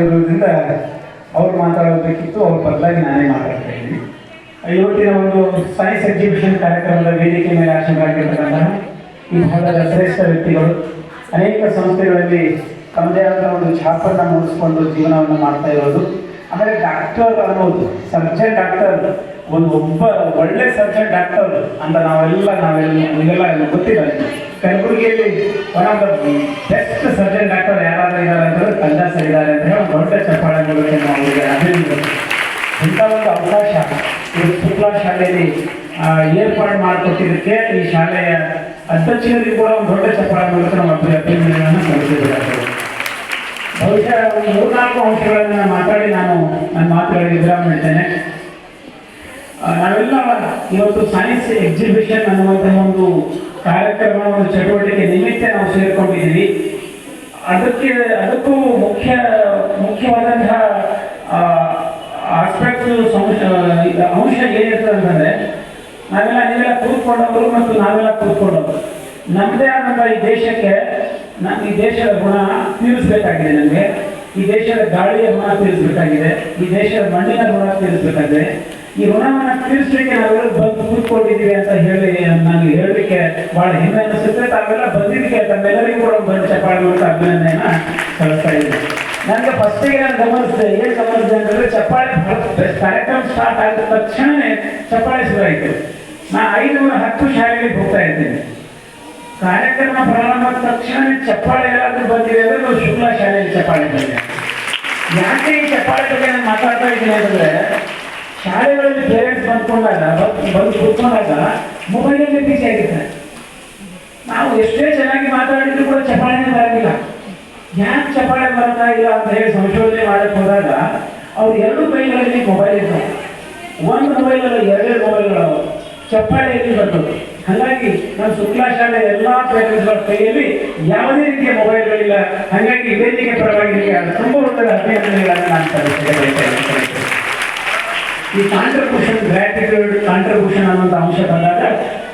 ಇರೋದ್ರಿಂದ ಅವ್ರು ಮಾತಾಡಬೇಕಿತ್ತು, ಅವ್ರ ಬದಲಾಗಿ ನಾನೇ ಮಾತಾಡ್ತಾ ಇದ್ದೀನಿ. ಇವತ್ತಿನ ಒಂದು ಸೈನ್ಸ್ ಎಕ್ಸಿಬಿಷನ್ ಕಾರ್ಯಕ್ರಮದ ವೇದಿಕೆ ಮೇಲೆ ಆಸೀನರಾಗಿರ್ತಕ್ಕಂತಹ ಈ ಭಾಗದ ಶ್ರೇಷ್ಠ ವ್ಯಕ್ತಿಗಳು ಅನೇಕ ಸಂಸ್ಥೆಗಳಲ್ಲಿ ತಮ್ಮದೇ ಆದ ಒಂದು ಛಾಪನ್ನು ಮೂಡಿಸ್ಕೊಂಡು ಜೀವನವನ್ನು ಮಾಡ್ತಾ ಇರೋದು. ಆಮೇಲೆ ಡಾಕ್ಟರ್ ಅನ್ನೋದು ಸರ್ಜನ್ ಡಾಕ್ಟರ್ ಒಬ್ಬ ಒಳ್ಳೆ ಸರ್ಜನ್ ಡಾಕ್ಟರ್ ಅಂತ ನಿಮಗೆಲ್ಲ ಗೊತ್ತಿದ್ದಾರೆ. ಕಲಬುರಗಿಯಲ್ಲಿ one of the best surgeon doctor ಯಾರಾದ್ರೂ ಇದ್ದಾರೆ ಅಂತಂದ್ರೆ ತಂಡ ಸರ್ ಇದ್ದಾರೆ ಅಂತ ಹೇಳಿ ದೊಡ್ಡ ಚಪ್ಪಾಳೆ ಮೂಲಕ ನಾವು ಅವರಿಗೆ ಅಭಿನಂದನೆ. ಇಂಥ ಒಂದು ಅವಕಾಶ ಶುಕ್ಲಾ ಶಾಲೆಯಲ್ಲಿ ಏರ್ಪಾಡು ಮಾಡಿಕೊಟ್ಟಿದ್ದಕ್ಕೆ ಈ ಶಾಲೆಯ ಅಧ್ಯಕ್ಷರಿಗೆ ಕೂಡ ಒಂದು ದೊಡ್ಡ ಚಪ್ಪಾಳೆ ಮೂಲಕ ನಾವು ಅಭಿನಂದನೆಯನ್ನು ಸಲ್ಲಿಸಿದ್ದಾರೆ. ಬಹುಶಃ ಒಂದು 3-4 ಅಂಶಗಳನ್ನು ಮಾತಾಡಿ ನಾನು ನನ್ನ ಮಾತುಗಳಿಗೆ ವಿರಾಮ ನೀಡ್ತೇನೆ. ನಾವೆಲ್ಲ ಇವತ್ತು ಸೈನ್ಸ್ ಎಕ್ಸಿಬಿಷನ್ ಅನ್ನುವಂತಹ ಒಂದು ಕಾರ್ಯಕ್ರಮ, ಒಂದು ಚಟುವಟಿಕೆ ನಿಮಿತ್ತ ನಾವು ಸೇರ್ಕೊಂಡಿದ್ದೀವಿ. ಅದಕ್ಕೂ ಮುಖ್ಯವಾದಂತಹ ಆಸ್ಪೆಕ್ಟ್ ಅಂಶ ಏನಿರ್ತದೆ ಅಂತಂದರೆ ನೀವೆಲ್ಲ ಕೂತ್ಕೊಂಡವರು ಮತ್ತು ನಾವೆಲ್ಲ ಕೂತ್ಕೊಂಡವರು ನಮ್ಮದೇ ಆದಂತಹ ಈ ದೇಶಕ್ಕೆ ಈ ದೇಶದ ಗುಣ ತೀರಿಸಬೇಕಾಗಿದೆ. ನನಗೆ ಈ ದೇಶದ ಗಾಳಿಯ ಋಣ ತೀರಿಸಬೇಕಾಗಿದೆ, ಈ ದೇಶದ ಮಣ್ಣಿನ ಋಣ ತೀರಿಸಬೇಕಾಗಿದೆ. ಈ ಋಣವನ್ನು ತೀರಿಸಲಿಕ್ಕೆ ನಾವೆಲ್ಲ ಬಂದು ಕೂತ್ಕೊಂಡಿದ್ದೀವಿ ಅಂತ ಹೇಳಿ ನನಗೆ ಹೇಳಲಿಕ್ಕೆ ಬಹಳ ಹೆಮ್ಮೆ ಅನಿಸುತ್ತೆ. ತಾವೆಲ್ಲ ಬಂದಿದ್ದಕ್ಕೆ ತಮ್ಮೆಲ್ಲರಿಗೂ ಕೂಡ ಒಂದು ಚಪ್ಪಾಳೆ ಮೂಲಕ ಅಭಿನಂದನೆಯನ್ನು ಸಲ್ಲಿಸ್ತಾ ಇದ್ದೀನಿ. ನನಗೆ ಫಸ್ಟಿಗೆ ನಾನು ಗಮನಿಸಿದೆ ಅಂತಂದರೆ ಚಪ್ಪಾಳೆ ಕಾರ್ಯಕ್ರಮ ಸ್ಟಾರ್ಟ್ ಆಗಿದ ತಕ್ಷಣವೇ ಚಪ್ಪಾಳೆ ಶುರುವಾಯಿತು. ನಾನು 510 ಶಾಲೆಗಳಿಗೆ ಹೋಗ್ತಾ ಇದ್ದೇನೆ. ಕಾರ್ಯಕ್ರಮ ಪ್ರಾರಂಭ ಆದ ತಕ್ಷಣ ಚಪ್ಪಾಳೆ ಎಲ್ಲಾದ್ರೂ ಬಂದಿದೆ ಅಂದರೆ ನಾವು ಶುಕ್ಲಾ ಶಾಲೆಯಲ್ಲಿ ಚಪ್ಪಾಳೆ ಬಂದಿದೆ. ಯಾಕೆ ಈ ಚಪ್ಪಾಳೆ ಬಗ್ಗೆ ನಾನು ಮಾತಾಡ್ತಾ ಇದ್ದೀನಿ ಅಂತಂದರೆ, ಶಾಲೆಗಳಲ್ಲಿ ಪೇರೆಂಟ್ಸ್ ಬಂದು ಕೂತ್ಕೊಂಡಾಗ ಮೊಬೈಲಲ್ಲಿ ಬಿಸಿ ಆಗಿರ್ತಾರೆ. ನಾವು ಎಷ್ಟೇ ಚೆನ್ನಾಗಿ ಮಾತಾಡಿದ್ರು ಕೂಡ ಚಪ್ಪಾಳೆನೇ ಬರೋದಿಲ್ಲ. ಯಾಕೆ ಚಪ್ಪಾಳೆ ಬರ್ತಾ ಇಲ್ಲ ಅಂತ ಹೇಳಿ ಸಂಶೋಧನೆ ಮಾಡಕ್ಕೆ ಹೋದಾಗ ಅವ್ರು 2 ಕೈಗಳಲ್ಲಿ ಮೊಬೈಲ್ ಇರ್ತಾರೆ. ಒಂದು ಮೊಬೈಲಲ್ಲ 2 ಮೊಬೈಲ್ಗಳು, ಚಪ್ಪಾಳೆ ಎಲ್ಲಿ ಬರ್ತದೆ. ಹಾಗಾಗಿ ನಮ್ಮ ಶುಕ್ಲಾ ಶಾಲೆ ಎಲ್ಲ ಪೇರೆಂಟ್ಸ್ಗಳ ಕೈಯಲ್ಲಿ ಯಾವುದೇ ರೀತಿಯ ಮೊಬೈಲ್ಗಳಿಲ್ಲ. ಹಾಗಾಗಿ ವೇದಿಕೆ ಪರವಾಗಿ ತುಂಬ ಒಳ್ಳೆಯ ಅಭಿನಂದನೆಗಳನ್ನು ನಾನು ಸಲ್ಲಿಸ್ತೇನೆ. ಈ ಗ್ರ್ಯಾಟಿಟ್ಯೂಡ್ ಕಾಂಟ್ರಿಬ್ಯೂಷನ್ ಅನ್ನುವಂಥ ಅಂಶ ಬಂದಾಗ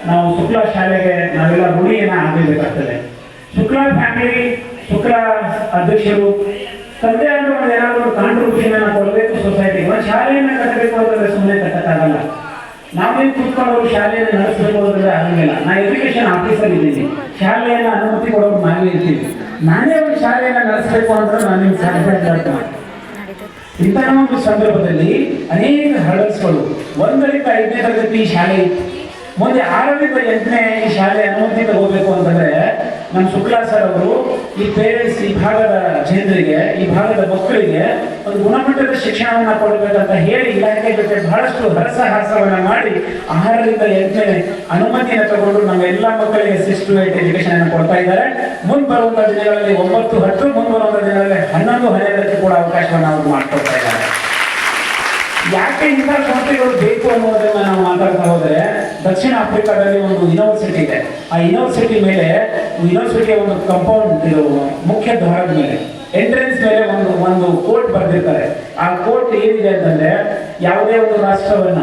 ನಾವು ಶುಕ್ಲಾ ಶಾಲೆಗೆ ನಾವೆಲ್ಲ ಋಣಿಯನ್ನು ಆಗಬೇಕಾಗ್ತದೆ. ಶುಕ್ಲಾ ಫ್ಯಾಮಿಲಿ, ಶುಕ್ಲಾ ಅಧ್ಯಕ್ಷರು ತಂದೆ ಆದರೂ ಒಂದು ಏನಾದರೂ ಕಾಂಟ್ರಿಬ್ಯೂಷನ್ ಅನ್ನು ಕೊಡಬೇಕು ಸೊಸೈಟಿಗೆ. ಒಂದು ಶಾಲೆಯನ್ನು ಕಟ್ಟಬೇಕು ಅಂತಂದರೆ ಸುಮ್ಮನೆ ಕಟ್ಟಕ್ಕಾಗಲ್ಲ. ನಾವೇನು ಕೂತ್ಕೊಳ್ಳೋರು ಶಾಲೆಯನ್ನು ನಡೆಸಬೇಕು ಅಂದರೆ ಆಗಂಗಿಲ್ಲ. ನಾನು ಎಜುಕೇಷನ್ ಆಫೀಸರ್ ಇದ್ದೀನಿ, ಶಾಲೆಯನ್ನು ಅನುಮತಿ ಕೊಡೋರು ನಾವೇ ಇರ್ತೀವಿ. ನಾನೇ ಒಂದು ಶಾಲೆಯನ್ನು ನಡೆಸಬೇಕು ಅಂದ್ರೆ ನಾನು ನಿಮ್ಗೆ ಸಾಧ್ಯ. ಇಂಥ ಒಂದು ಸಂದರ್ಭದಲ್ಲಿ ಅನೇಕ ಹರ್ಡಲ್ಸ್ಗಳು. 1ರಿಂದ 5ನೇ ತರಗತಿ ಶಾಲೆ ಇತ್ತು, ಮುಂದೆ 6ರಿಂದ 8ನೇ ಈ ಶಾಲೆ ಅನುಮತಿ ತಗೋಬೇಕು ಅಂತಂದರೆ ನಮ್ಮ ಶುಕ್ಲಾ ಸರ್ ಅವರು ಈ ಪೇರೆಂಟ್ಸ್, ಈ ಭಾಗದ ಜನರಿಗೆ, ಈ ಭಾಗದ ಮಕ್ಕಳಿಗೆ ಒಂದು ಗುಣಮಟ್ಟದ ಶಿಕ್ಷಣವನ್ನು ಕೊಡಬೇಕಂತ ಹೇಳಿ ಇಲಾಖೆ ಜೊತೆ ಬಹಳಷ್ಟು ಹರಸಾಹಸವನ್ನು ಮಾಡಿ 6ರಿಂದ 8ನೇ ಅನುಮತಿಯನ್ನು ತಗೊಂಡು ನಮ್ಮ ಎಲ್ಲ ಮಕ್ಕಳಿಗೆ 6 to 8 ಎಜುಕೇಶನ್ ಅನ್ನು ಕೊಡ್ತಾ ಇದ್ದಾರೆ. ಮುಂದೆ ಬರುವಂಥ ದಿನಗಳಲ್ಲಿ 9, 10, ಮುಂದೆ ಬರುವಂಥ ದಿನಗಳಲ್ಲಿ 11, 12ಕ್ಕೆ ಕೂಡ ಅವಕಾಶವನ್ನು ಅವರು ಮಾಡಿಕೊಡ್ತಾ ಇದ್ದಾರೆ. ಯಾಕೆ ಇಂಥ ಸಂಸ್ಥೆಗಳು ಬೇಕು ಅನ್ನೋದನ್ನು ನಾವು ಮಾತಾಡ್ತಾ ಹೋದರೆ, ದಕ್ಷಿಣ ಆಫ್ರಿಕಾದಲ್ಲಿ ಒಂದು ಯೂನಿವರ್ಸಿಟಿ ಇದೆ. ಆ ಯೂನಿವರ್ಸಿಟಿಯ ಒಂದು ಕಾಂಪೌಂಡ್, ಮುಖ್ಯ ದ್ವಾರದ ಮೇಲೆ ಎಂಟ್ರೆನ್ಸ್ ಮೇಲೆ ಒಂದು ಕೋಟ್ ಬರೆದಿರ್ತಾರೆ. ಆ ಕೋಟ್ ಏನಿದೆ ಅಂತಂದ್ರೆ ಯಾವುದೇ ಒಂದು ರಾಷ್ಟ್ರವನ್ನ